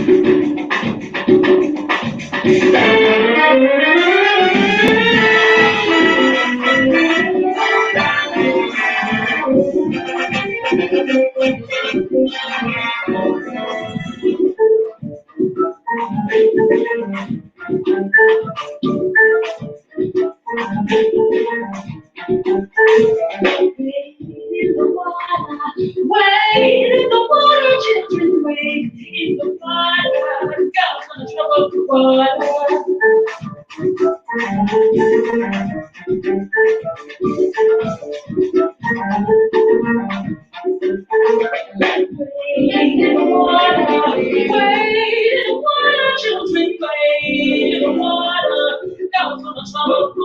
Wade in the water, children, wade in the water. God's gonna trouble the water. Wade in the water, wade in the water, children, wade in the water. God's gonna trouble the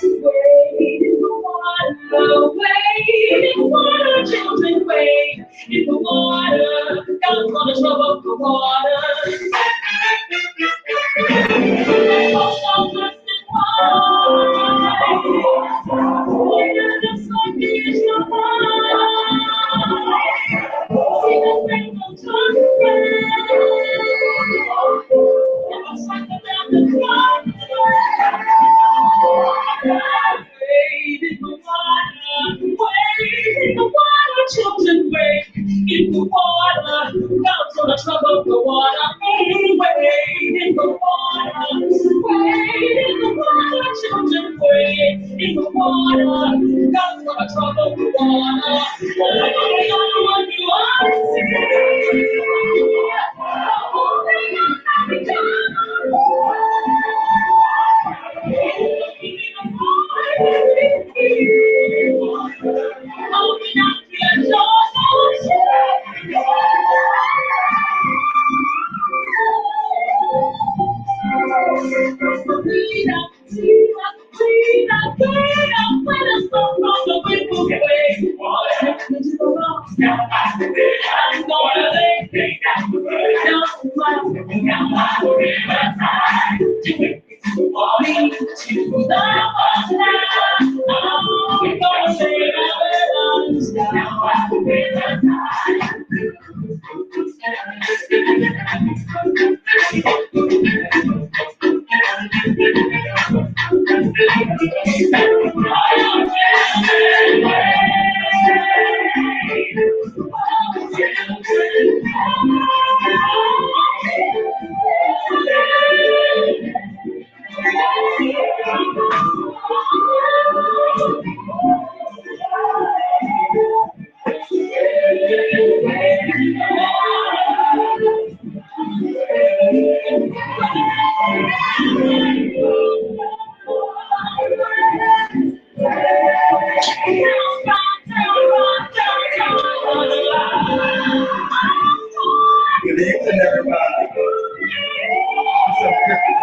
Wade in the water, wade in the water, children, wade in the water. God's gonna trouble the water. Children wade in the water, God's gonna trouble the water. Wade in the water, wade in the water, children wade in the water, God's gonna trouble the water. What you are seeing, Good evening, everybody. I'm so different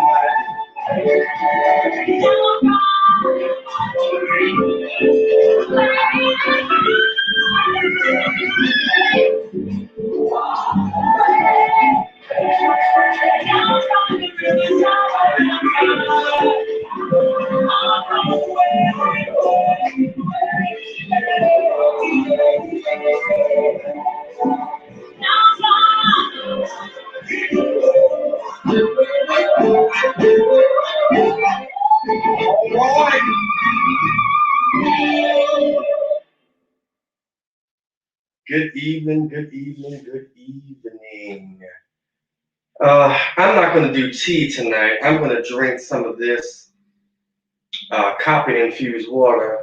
Good evening, good evening, good evening. I'm not going to do tea tonight. I'm going to drink some of this coffee infused water.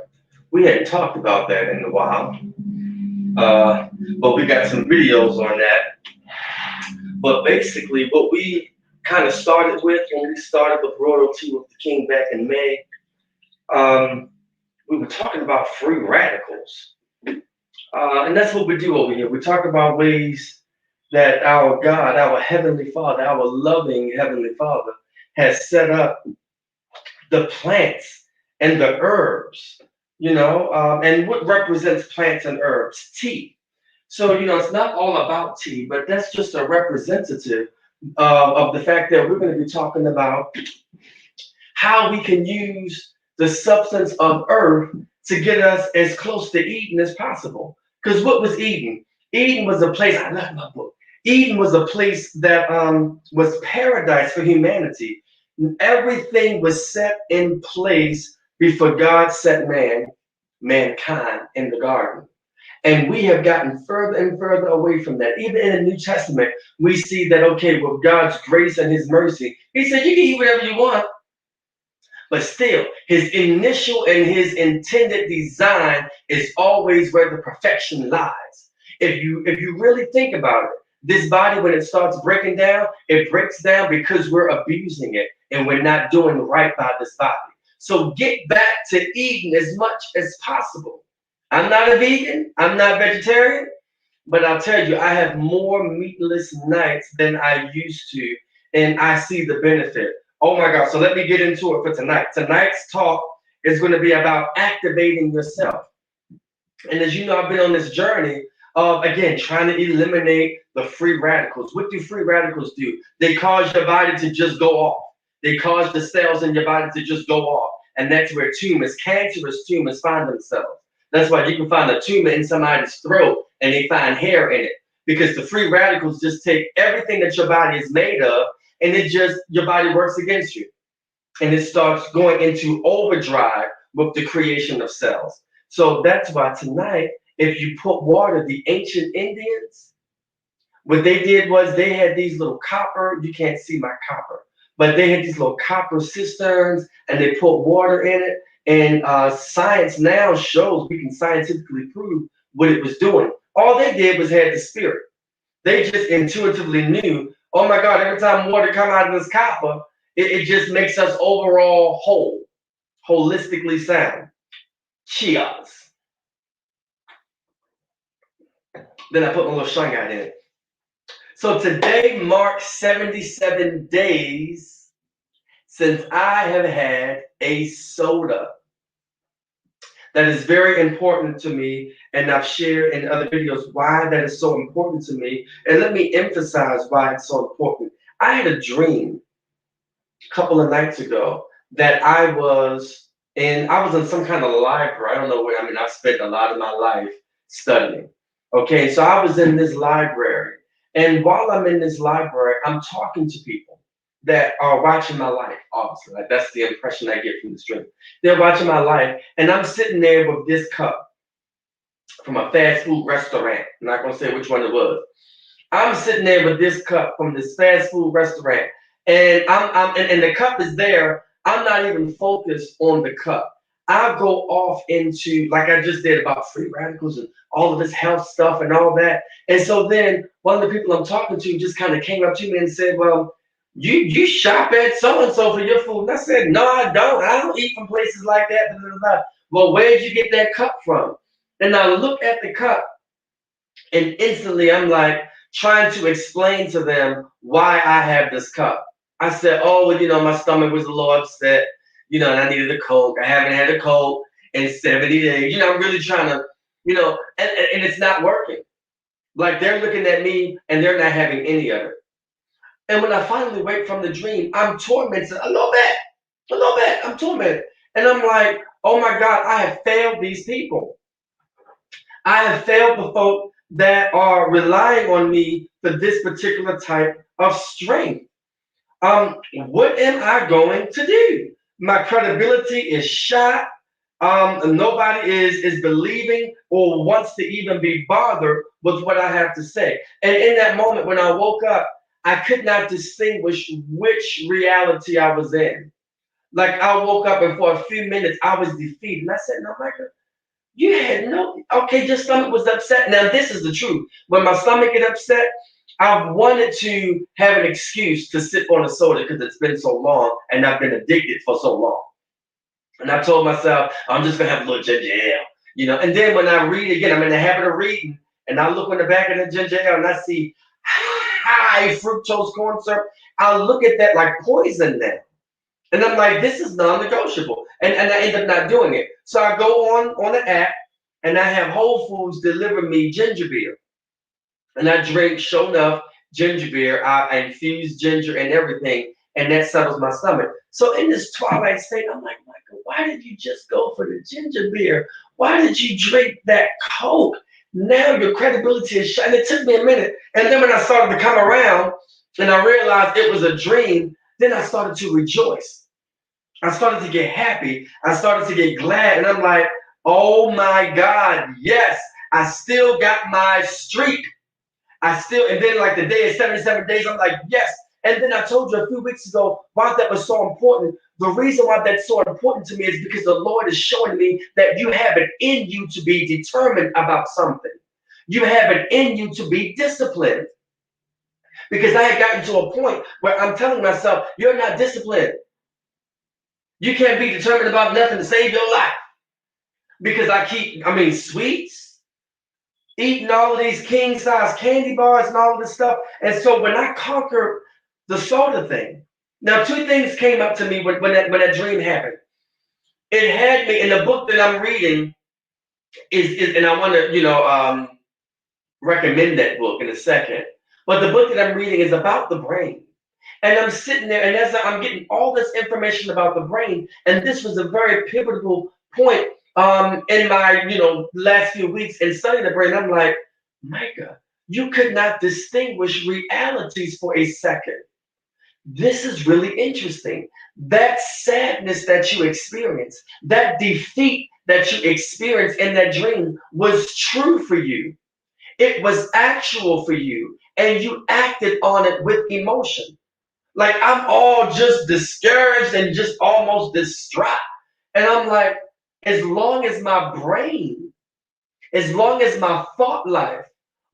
We hadn't talked about that in a while, but we got some videos on that. But basically, what we kind of started with when we started with Royalty with the King back in May, we were talking about free radicals. And that's what we do over here. We talk about ways that our God, our Heavenly Father, our loving Heavenly Father, has set up the plants and the herbs, and what represents plants and herbs? Tea. So, it's not all about tea, but that's just a representative of the fact that we're going to be talking about how we can use the substance of earth to get us as close to Eden as possible. Because what was Eden? Eden was a place, I love my book. Eden was a place that was paradise for humanity. Everything was set in place before God set mankind in the garden. And we have gotten further and further away from that. Even in the New Testament, we see that, okay, with God's grace and his mercy, he said, you can eat whatever you want. But still, his initial and his intended design is always where the perfection lies. If you really think about it, this body, when it starts breaking down, it breaks down because we're abusing it and we're not doing right by this body. So get back to eating as much as possible. I'm not a vegan, I'm not vegetarian, but I'll tell you, I have more meatless nights than I used to, and I see the benefit. Oh my God. So let me get into it for tonight. Tonight's talk is going to be about activating yourself. And as you know, I've been on this journey of, again, trying to eliminate the free radicals. What do free radicals do? They cause your body to just go off. They cause the cells in your body to just go off. And that's where tumors, cancerous tumors, find themselves. That's why you can find a tumor in somebody's throat and they find hair in it. Because the free radicals just take everything that your body is made of and it just, your body works against you. And it starts going into overdrive with the creation of cells. So that's why tonight, if you put water, the ancient Indians, what they did was they had these little copper, you can't see my copper, but they had these little copper cisterns and they put water in it. And science now shows, we can scientifically prove what it was doing. All they did was had the spirit. They just intuitively knew, oh my God, every time water come out of this copper, it just makes us overall whole, holistically sound. Cheers. Then I put my little Shanghai in it. So today marks 77 days since I have had a soda. That is very important to me, and I've shared in other videos why that is so important to me. And let me emphasize why it's so important. I had a dream a couple of nights ago that I was in some kind of library. I don't know where, I mean, I spent a lot of my life studying. Okay, so I was in this library. And while I'm in this library, I'm talking to people that are watching my life, obviously. Like that's the impression I get from the stream. They're watching my life, and I'm sitting there with this cup from a fast food restaurant. I'm not gonna say which one it was. I'm sitting there with this cup from this fast food restaurant, and and the cup is there. I'm not even focused on the cup. I go off into, like I just did, about free radicals and all of this health stuff and all that. And so then one of the people I'm talking to just kind of came up to me and said, well, you shop at so and so for your food. And I said, no, I don't. I don't eat from places like that. Blah, blah, blah. Well, where'd you get that cup from? And I look at the cup, and instantly I'm like trying to explain to them why I have this cup. I said, oh, well, my stomach was a little upset, and I needed a Coke. I haven't had a Coke in 70 days. I'm really trying to, and it's not working. Like they're looking at me and they're not having any of it. And when I finally wake from the dream, I'm tormented a little bit. I'm tormented. And I'm like, oh my God, I have failed these people. I have failed the folk that are relying on me for this particular type of strength. What am I going to do? My credibility is shot. Nobody is believing or wants to even be bothered with what I have to say. And in that moment when I woke up, I could not distinguish which reality I was in. Like I woke up and for a few minutes I was defeated. And I said, no, Michael, you had okay, your stomach was upset. Now this is the truth. When my stomach get upset, I wanted to have an excuse to sip on a soda because it's been so long and I've been addicted for so long. And I told myself, I'm just gonna have a little ginger ale, And then when I read again, I'm in the habit of reading, and I look on the back of the ginger ale and I see high fructose corn syrup. I look at that like poison now. And I'm like, this is non-negotiable. And I end up not doing it. So I go on the app and I have Whole Foods deliver me ginger beer. And I drink, sure enough, ginger beer. I infuse ginger and everything. and that settles my stomach. So in this twilight state, I'm like, Michael, why did you just go for the ginger beer? Why did you drink that Coke? Now your credibility is shot. And it took me a minute. And then when I started to come around and I realized it was a dream, then I started to rejoice. I started to get happy. I started to get glad. And I'm like, oh my God, yes, I still got my streak. And then like the day is 77 days, I'm like, yes. And then I told you a few weeks ago why that was so important. The reason why that's so important to me is because the Lord is showing me that you have it in you to be determined about something. You have it in you to be disciplined. Because I had gotten to a point where I'm telling myself, you're not disciplined. You can't be determined about nothing to save your life. Because sweets, eating all of these king size candy bars and all of this stuff. And so when I conquered the soda thing, now two things came up to me when that dream happened. It had me in the book that I'm reading is and I want to recommend that book in a second. But the book that I'm reading is about the brain. And I'm sitting there, and as I'm getting all this information about the brain, and this was a very pivotal point in my last few weeks in studying the brain. I'm like, Micah, you could not distinguish realities for a second. This is really interesting. That sadness that you experience, that defeat that you experienced in that dream was true for you. It was actual for you, and you acted on it with emotion. Like I'm all just discouraged and just almost distraught. And I'm like, as long as my brain, as long as my thought life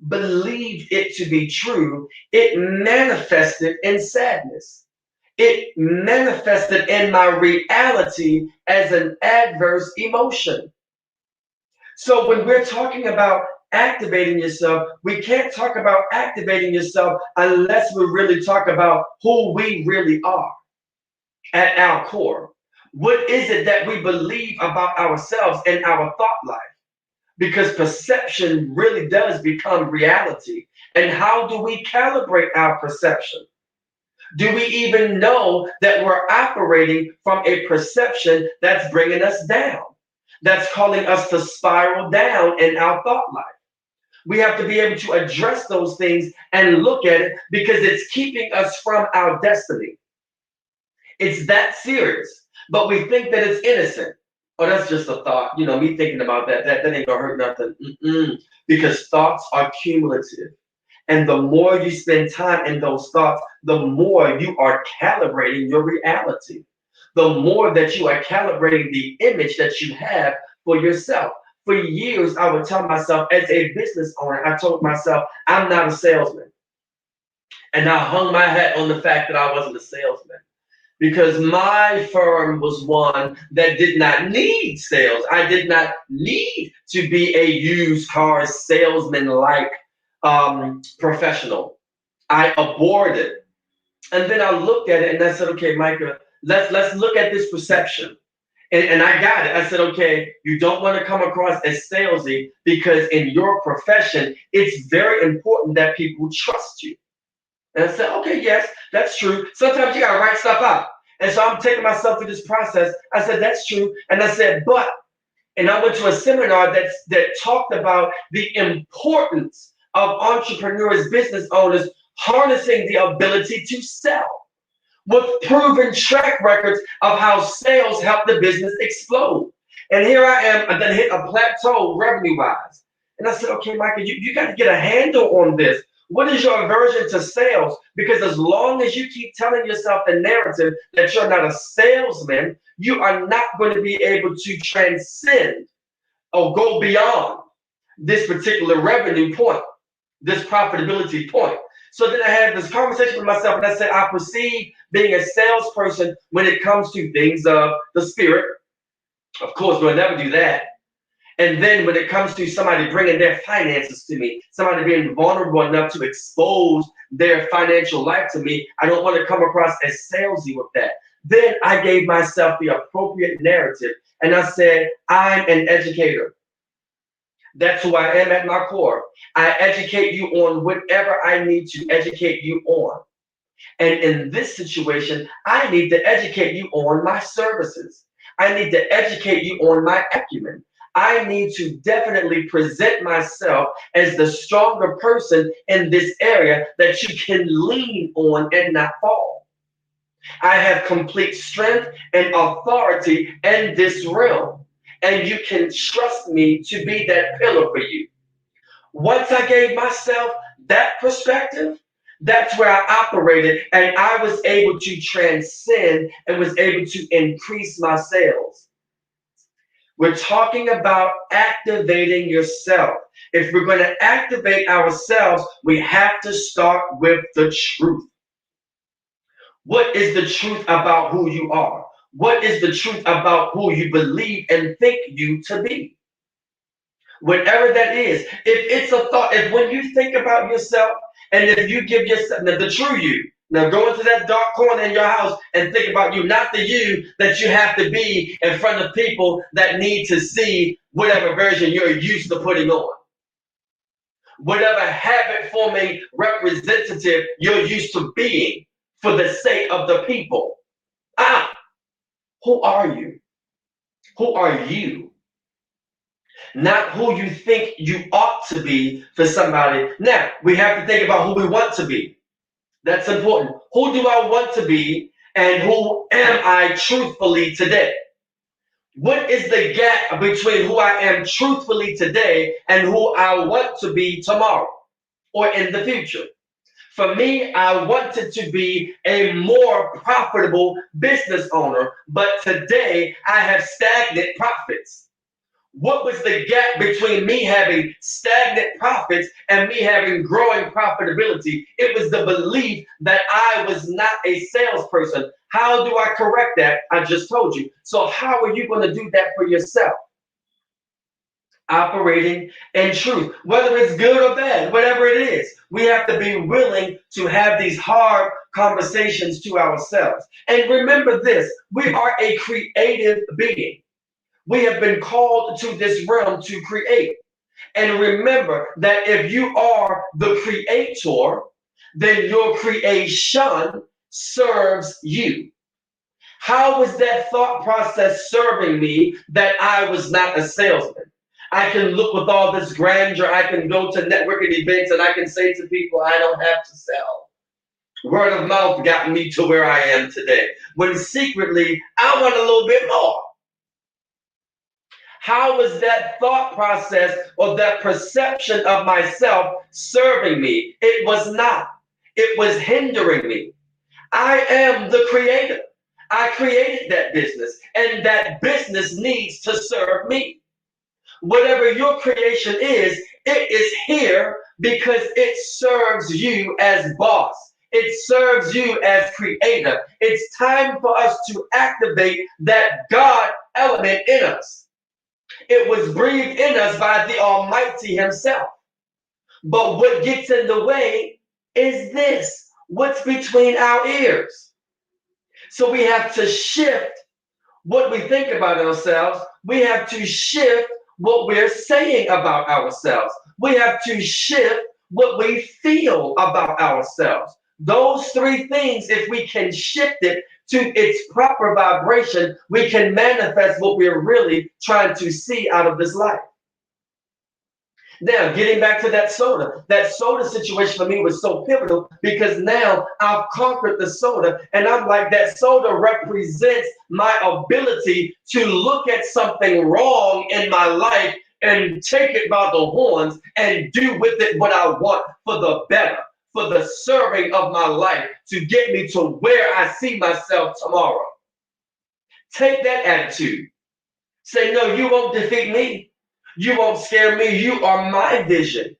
believed it to be true, it manifested in sadness. It manifested in my reality as an adverse emotion. So when we're talking about activating yourself, we can't talk about activating yourself unless we really talk about who we really are at our core. What is it that we believe about ourselves and our thought life? Because perception really does become reality. And how do we calibrate our perception? Do we even know that we're operating from a perception that's bringing us down? That's calling us to spiral down in our thought life. We have to be able to address those things and look at it because it's keeping us from our destiny. It's that serious, but we think that it's innocent. Oh, that's just a thought. Me thinking about that ain't gonna hurt nothing. Because thoughts are cumulative. And the more you spend time in those thoughts, the more you are calibrating your reality. The more that you are calibrating the image that you have for yourself. For years, I would tell myself as a business owner, I told myself, I'm not a salesman. And I hung my hat on the fact that I wasn't a salesman. Because my firm was one that did not need sales. I did not need to be a used car salesman like professional. I abhorred it. And then I looked at it and I said, okay, Micah, let's look at this perception. And I got it. I said, okay, you don't want to come across as salesy because in your profession, it's very important that people trust you. And I said, okay, yes, that's true. Sometimes you got to write stuff out. And so I'm taking myself through this process. I said, that's true. And I said, and I went to a seminar that talked about the importance of entrepreneurs, business owners, harnessing the ability to sell with proven track records of how sales help the business explode. And here I am, I then hit a plateau revenue-wise. And I said, okay, Michael, you got to get a handle on this. What is your aversion to sales? Because as long as you keep telling yourself the narrative that you're not a salesman, you are not going to be able to transcend or go beyond this particular revenue point, this profitability point. So then I had this conversation with myself and I said, I perceive being a salesperson when it comes to things of the spirit. Of course, we'll never do that. And then when it comes to somebody bringing their finances to me, somebody being vulnerable enough to expose their financial life to me, I don't want to come across as salesy with that. Then I gave myself the appropriate narrative and I said, I'm an educator. That's who I am at my core. I educate you on whatever I need to educate you on. And in this situation, I need to educate you on my services. I need to educate you on my acumen. I need to definitely present myself as the stronger person in this area that you can lean on and not fall. I have complete strength and authority in this realm, and you can trust me to be that pillar for you. Once I gave myself that perspective, that's where I operated, and I was able to transcend and was able to increase my sales. We're talking about activating yourself. If we're going to activate ourselves, we have to start with the truth. What is the truth about who you are? What is the truth about who you believe and think you to be? Whatever that is, if it's a thought, if when you think about yourself and if you give yourself now, the true you, now go into that dark corner in your house and think about you, not the you that you have to be in front of people that need to see whatever version you're used to putting on, whatever habit forming representative you're used to being for the sake of the people. Ah, who are you? Who are you? Not who you think you ought to be for somebody. Now, we have to think about who we want to be. That's important. Who do I want to be and who am I truthfully today? What is the gap between who I am truthfully today and who I want to be tomorrow or in the future? For me, I wanted to be a more profitable business owner, but today I have stagnant profits. What was the gap between me having stagnant profits and me having growing profitability? It was the belief that I was not a salesperson. How do I correct that? I just told you. So, how are you going to do that for yourself? Operating in truth, whether it's good or bad, whatever it is, we have to be willing to have these hard conversations to ourselves. And remember this, we are a creative being. We have been called to this realm to create. And remember that if you are the creator, then your creation serves you. How was that thought process serving me that I was not a salesman? I can look with all this grandeur. I can go to networking events and I can say to people, I don't have to sell. Word of mouth got me to where I am today. When secretly, I want a little bit more. How was that thought process or that perception of myself serving me? It was not. It was hindering me. I am the creator. I created that business, and that business needs to serve me. Whatever your creation is, it is here because it serves you as boss. It serves you as creator. It's time for us to activate that God element in us. It was breathed in us by the Almighty Himself. But what gets in the way is this, what's between our ears. So we have to shift what we think about ourselves. We have to shift what we're saying about ourselves. We have to shift what we feel about ourselves. Those three things, if we can shift it to its proper vibration, we can manifest what we're really trying to see out of this life. Now, getting back to that soda situation for me was so pivotal because now I've conquered the soda, and I'm like, that soda represents my ability to look at something wrong in my life and take it by the horns and do with it what I want for the better, for the serving of my life, to get me to where I see myself tomorrow. Take that attitude. Say, no, you won't defeat me. You won't scare me. You are my vision.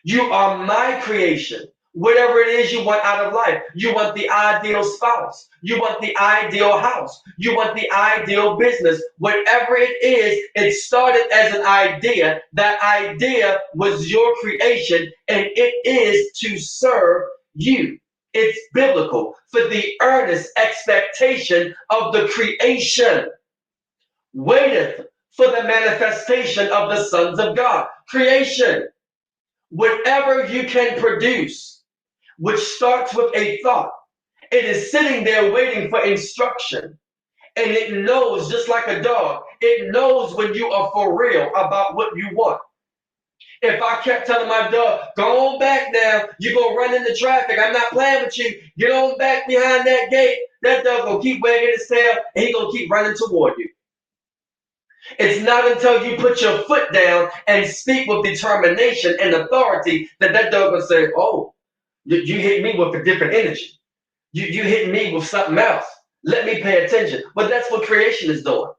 You are my creation. Whatever it is you want out of life, you want the ideal spouse, you want the ideal house, you want the ideal business. Whatever it is, it started as an idea. That idea was your creation, and it is to serve you. It's biblical for the earnest expectation of the creation. Waiteth for the manifestation of the sons of God. Creation. Whatever you can produce, which starts with a thought. It is sitting there waiting for instruction. And it knows, just like a dog, it knows when you are for real about what you want. If I kept telling my dog, go on back now, you're going to run into traffic, I'm not playing with you, get on back behind that gate, that dog going to keep wagging his tail and he's going to keep running toward you. It's not until you put your foot down and speak with determination and authority that that dog will say, oh, you hit me with a different energy. You hit me with something else. Let me pay attention. But that's what creation is doing.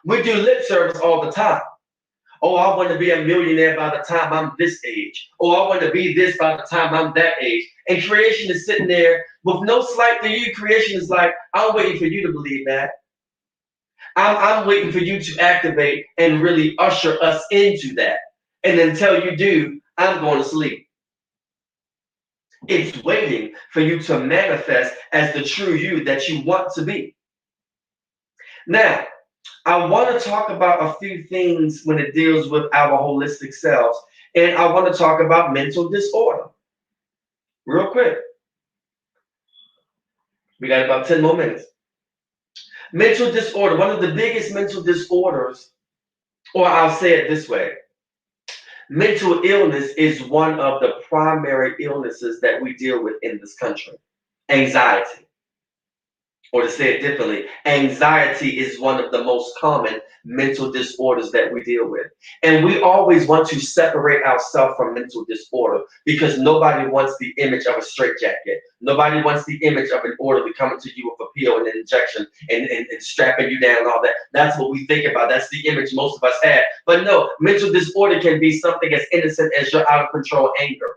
We do lip service all the time. Oh, I want to be a millionaire by the time I'm this age. Oh, I want to be this by the time I'm that age. And creation is sitting there with no slight to you. Creation is like, I'm waiting for you to believe that. I'm waiting for you to activate and really usher us into that. And until you do, I'm going to sleep. It's waiting for you to manifest as the true you that you want to be. Now, I want to talk about a few things when it deals with our holistic selves. And I want to talk about mental disorder. Real quick. We got about 10 more minutes. Mental disorder, one of the biggest mental disorders, or I'll say it this way. Mental illness is one of the primary illnesses that we deal with in this country. Anxiety. Or to say it differently, anxiety is one of the most common mental disorders that we deal with. And we always want to separate ourselves from mental disorder because nobody wants the image of a straitjacket. Nobody wants the image of an orderly coming to you with a pill and an injection and strapping you down and all that. That's what we think about. That's the image most of us have. But no, mental disorder can be something as innocent as your out of control anger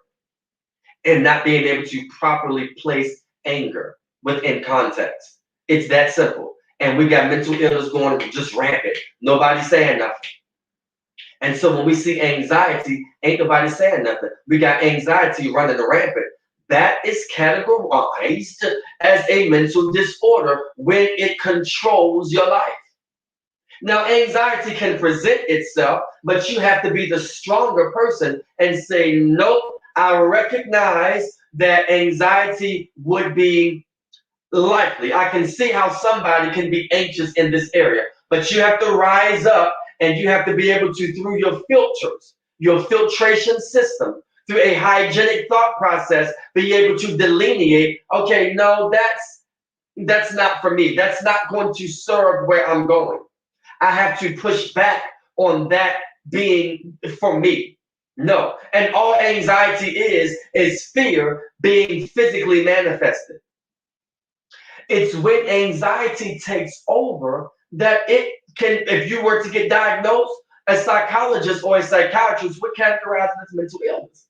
and not being able to properly place anger within context. It's that simple. And we got mental illness going just rampant. Nobody's saying nothing. And so when we see anxiety, ain't nobody saying nothing. We got anxiety running rampant. That is categorized as a mental disorder when it controls your life. Now, anxiety can present itself, but you have to be the stronger person and say, nope, I recognize that anxiety would be likely. I can see how somebody can be anxious in this area, but you have to rise up and you have to be able to, through your filters, your filtration system, through a hygienic thought process, be able to delineate, okay, no, that's not for me. That's not going to serve where I'm going. I have to push back on that being for me. No. And all anxiety is fear being physically manifested. It's when anxiety takes over that it can, if you were to get diagnosed, a psychologist or a psychiatrist would categorize it as mental illness.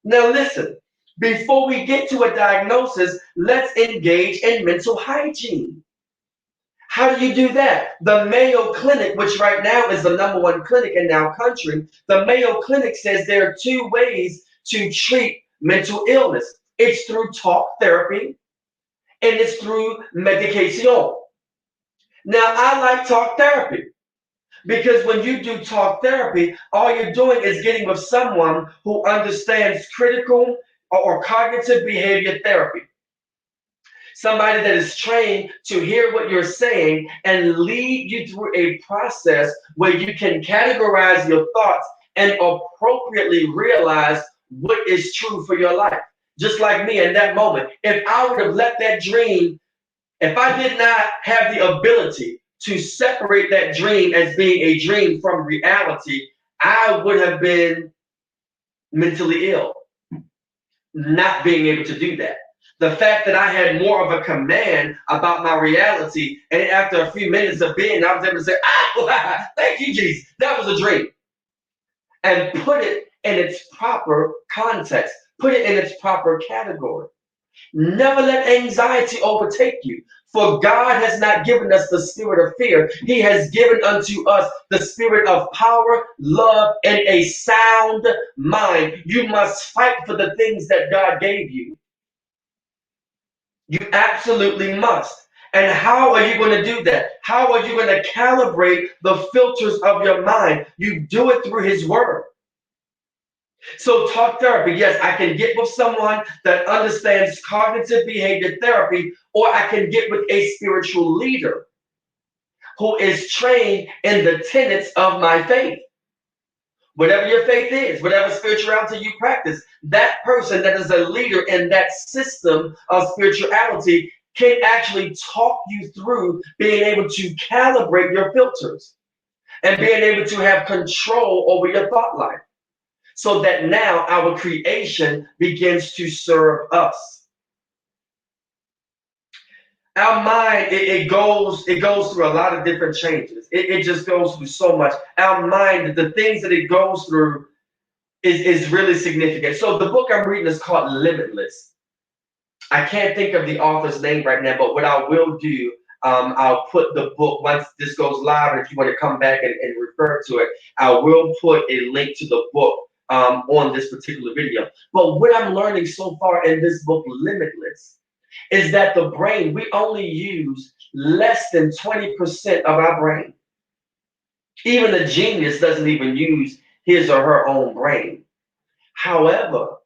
Now listen, before we get to a diagnosis, let's engage in mental hygiene. How do you do that? The Mayo Clinic, which right now is the #1 clinic in our country, the Mayo Clinic says there are 2 ways to treat mental illness. It's through talk therapy and it's through medication. Now, I like talk therapy because when you do talk therapy, all you're doing is getting with someone who understands critical or cognitive behavior therapy. Somebody that is trained to hear what you're saying and lead you through a process where you can categorize your thoughts and appropriately realize what is true for your life. Just like me in that moment, if I would have let that dream, if I did not have the ability to separate that dream as being a dream from reality, I would have been mentally ill, not being able to do that. The fact that I had more of a command about my reality, and after a few minutes of being, I was able to say, ah, thank you, Jesus, that was a dream. And put it in its proper context, put it in its proper category. Never let anxiety overtake you. For God has not given us the spirit of fear. He has given unto us the spirit of power, love, and a sound mind. You must fight for the things that God gave you. You absolutely must. And how are you going to do that? How are you going to calibrate the filters of your mind? You do it through His Word. So talk therapy, yes, I can get with someone that understands cognitive behavior therapy, or I can get with a spiritual leader who is trained in the tenets of my faith. Whatever your faith is, whatever spirituality you practice, that person that is a leader in that system of spirituality can actually talk you through being able to calibrate your filters and being able to have control over your thought life so that now our creation begins to serve us. Our mind, it goes through a lot of different changes. It just goes through so much. Our mind, the things that it goes through is really significant. So the book I'm reading is called Limitless. I can't think of the author's name right now, but what I will do, I'll put the book once this goes live. And if you want to come back and refer to it, I will put a link to the book on this particular video. But what I'm learning so far in this book, Limitless, is that the brain, we only use less than 20% of our brain. Even a genius doesn't even use his or her own brain. However,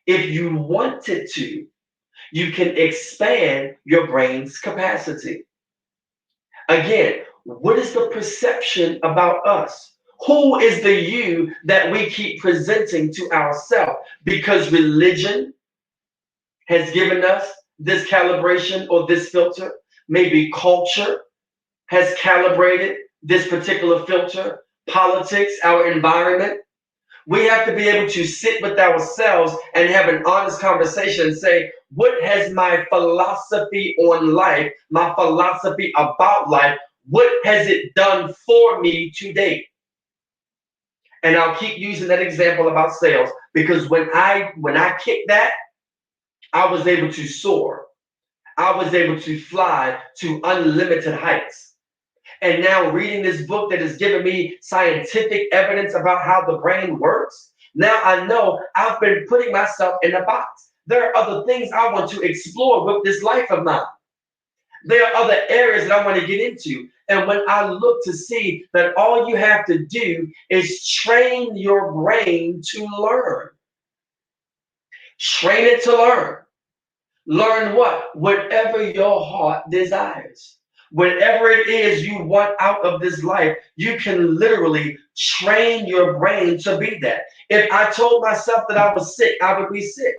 if you wanted to, you can expand your brain's capacity. Again, what is the perception about us? Who is the you that we keep presenting to ourselves? Because religion has given us this calibration or this filter. Maybe culture has calibrated this particular filter. Politics, our environment. We have to be able to sit with ourselves and have an honest conversation and say, what has my philosophy on life, my philosophy about life, what has it done for me to date? And I'll keep using that example about sales because when I kicked that, I was able to soar. I was able to fly to unlimited heights. And now reading this book that has given me scientific evidence about how the brain works, now I know I've been putting myself in a box. There are other things I want to explore with this life of mine. There are other areas that I want to get into. And when I look to see that all you have to do is train your brain to learn, train it to learn. Learn what? Whatever your heart desires. Whatever it is you want out of this life, you can literally train your brain to be that. If I told myself that I was sick, I would be sick.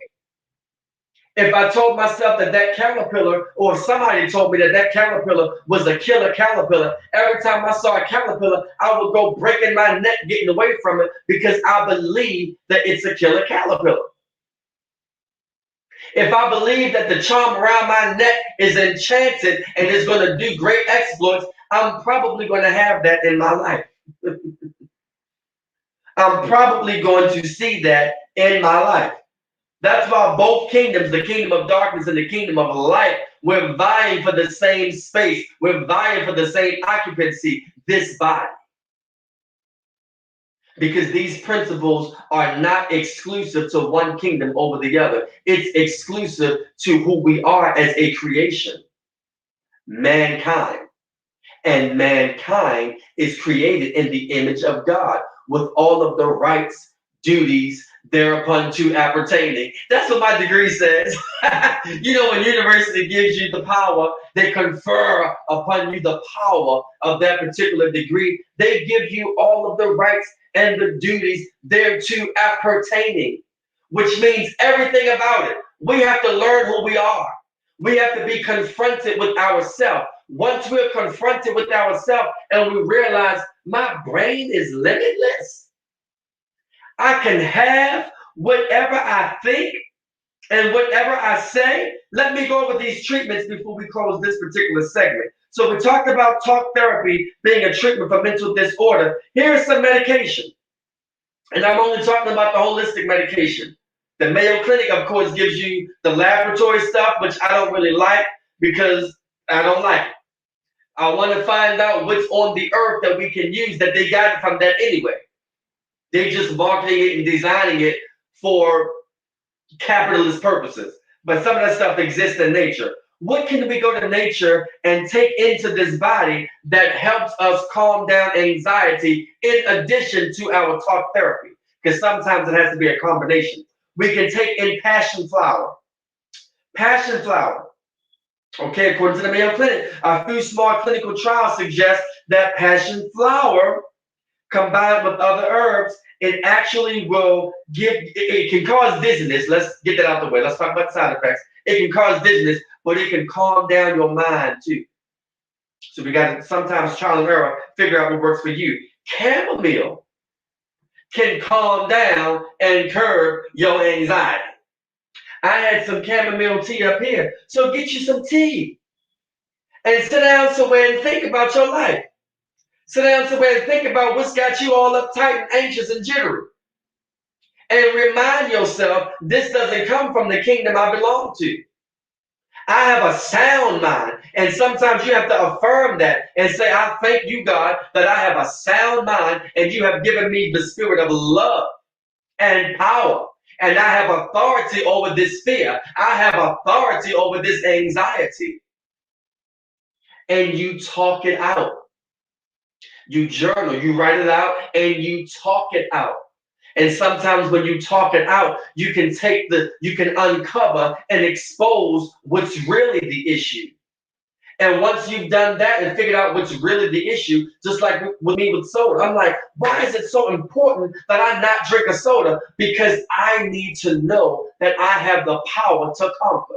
If I told myself that that caterpillar, or somebody told me that that caterpillar was a killer caterpillar, every time I saw a caterpillar, I would go breaking my neck getting away from it because I believe that it's a killer caterpillar. If I believe that the charm around my neck is enchanted and is going to do great exploits, I'm probably going to have that in my life. I'm probably going to see that in my life. That's why both kingdoms, the kingdom of darkness and the kingdom of light, we're vying for the same space. We're vying for the same occupancy, this body. Because these principles are not exclusive to one kingdom over the other. It's exclusive to who we are as a creation, mankind. And mankind is created in the image of God with all of the rights, duties thereupon to appertaining. That's what my degree says. When university gives you the power, they confer upon you the power of that particular degree. They give you all of the rights and the duties thereto appertaining, which means everything about it. We have to learn who we are. We have to be confronted with ourselves. Once we're confronted with ourselves and we realize my brain is limitless, I can have whatever I think and whatever I say. Let me go over these treatments before we close this particular segment. So we talked about talk therapy being a treatment for mental disorder. Here's some medication. And I'm only talking about the holistic medication. The Mayo Clinic, of course, gives you the laboratory stuff, which I don't really like because I don't like it. I want to find out what's on the earth that we can use that they got from that anyway. They just marketing it and designing it for capitalist purposes. But some of that stuff exists in nature. What can we go to nature and take into this body that helps us calm down anxiety in addition to our talk therapy? because sometimes it has to be a combination. We can take in passion flower. Passion flower. Okay, according to the Mayo Clinic, a few small clinical trials suggest that passion flower combined with other herbs, it actually will it can cause dizziness. Let's get that out the way. Let's talk about side effects. It can cause dizziness, but it can calm down your mind too. So we got to sometimes trial and error, figure out what works for you. Chamomile can calm down and curb your anxiety. I had some chamomile tea up here. So get you some tea and sit down somewhere and think about your life. Sit down somewhere and think about what's got you all uptight and anxious and jittery. And remind yourself, this doesn't come from the kingdom I belong to. I have a sound mind. And sometimes you have to affirm that and say, I thank you, God, that I have a sound mind and you have given me the spirit of love and power. And I have authority over this fear. I have authority over this anxiety. And you talk it out. You journal, you write it out, and you talk it out. And sometimes when you talk it out, you can uncover and expose what's really the issue. And once you've done that and figured out what's really the issue, just like with me with soda, I'm like, why is it so important that I not drink a soda? Because I need to know that I have the power to conquer.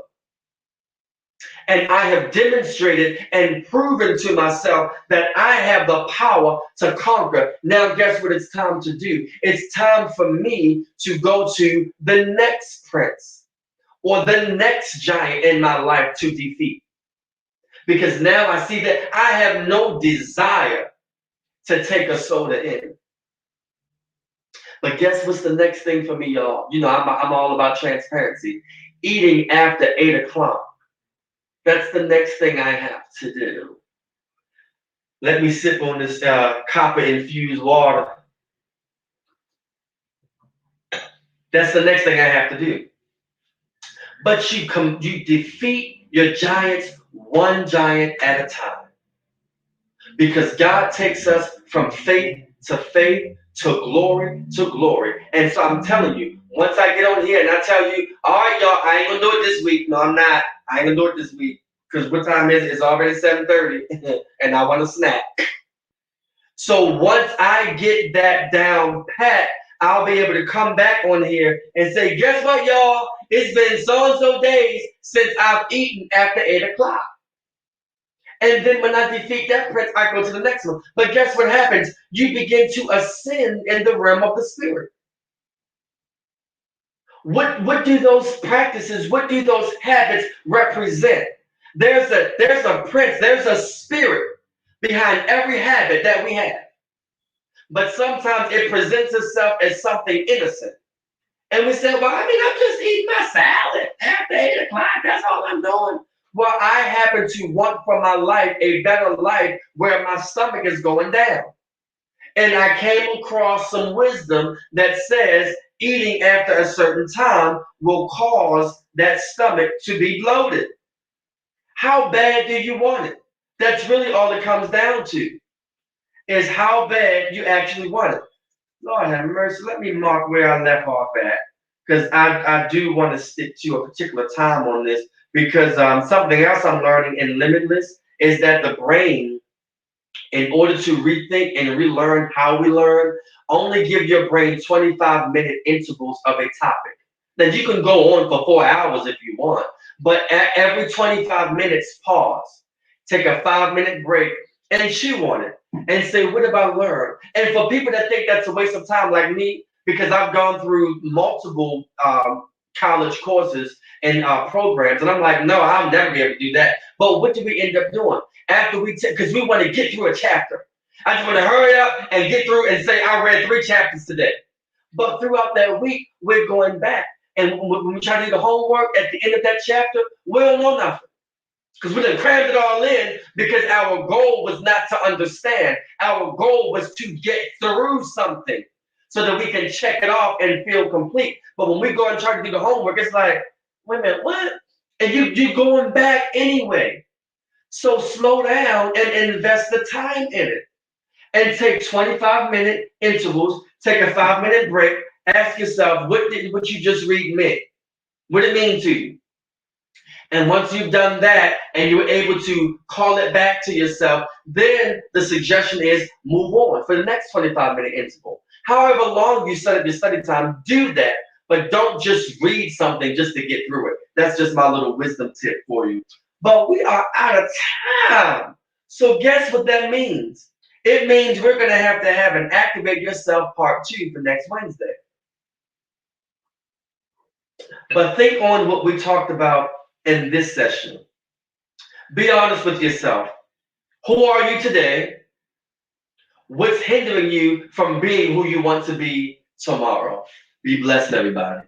And I have demonstrated and proven to myself that I have the power to conquer. Now, guess what it's time to do? It's time for me to go to the next prince or the next giant in my life to defeat. Because now I see that I have no desire to take a soda in. But guess what's the next thing for me, y'all? You know, I'm all about transparency. Eating after 8 o'clock. That's the next thing I have to do. Let me sip on this copper-infused water. That's the next thing I have to do. But you defeat your giants one giant at a time. Because God takes us from faith to faith to glory to glory. And so I'm telling you, once I get on here and I tell you, all right, y'all, I ain't gonna do it this week. No, I'm not. I ain't gonna do it this week. Because what time is it? It's already 7:30 and I want a snack. So once I get that down pat, I'll be able to come back on here and say, guess what, y'all? It's been so-and-so days since I've eaten after 8 o'clock. And then when I defeat that prince, I go to the next one. But guess what happens? You begin to ascend in the realm of the spirit. What do those practices, what do those habits represent? There's a prince, there's a spirit behind every habit that we have. But sometimes it presents itself as something innocent. And we say, well, I mean, I'm just eating my salad after 8 o'clock. That's all I'm doing. Well, I happen to want for my life a better life where my stomach is going down. And I came across some wisdom that says eating after a certain time will cause that stomach to be bloated. How bad do you want it? That's really all it comes down to, is how bad you actually want it. Lord have mercy. Let me mark where I left off at, because I do want to stick to a particular time on this, because something else I'm learning in Limitless is that the brain, in order to rethink and relearn how we learn, only give your brain 25-minute intervals of a topic. Now, you can go on for 4 hours if you want, but at every 25 minutes, pause, take a 5-minute break, and chew on it, and say, what have I learned? And for people that think that's a waste of time like me, because I've gone through multiple college courses and programs, and I'm like, no, I'll never be able to do that. But what do we end up doing? After because we want to get through a chapter. I just want to hurry up and get through and say, I read 3 chapters today. But throughout that week, we're going back. And when we try to do the homework at the end of that chapter, we don't know nothing. Because we done crammed it all in, because our goal was not to understand. Our goal was to get through something so that we can check it off and feel complete. But when we go and try to do the homework, it's like, wait a minute, what? And you're going back anyway. So slow down and invest the time in it. And take 25-minute intervals, take a 5-minute break, Ask yourself, what did what you just read mean? What did it mean to you? And once you've done that and you're able to call it back to yourself, then the suggestion is move on for the next 25-minute interval. However long you set up your study time, do that. But don't just read something just to get through it. That's just my little wisdom tip for you. But we are out of time. So guess what that means? It means we're going to have an Activate Yourself Part 2 for next Wednesday. But think on what we talked about in this session. Be honest with yourself. Who are you today? What's hindering you from being who you want to be tomorrow? Be blessed, everybody.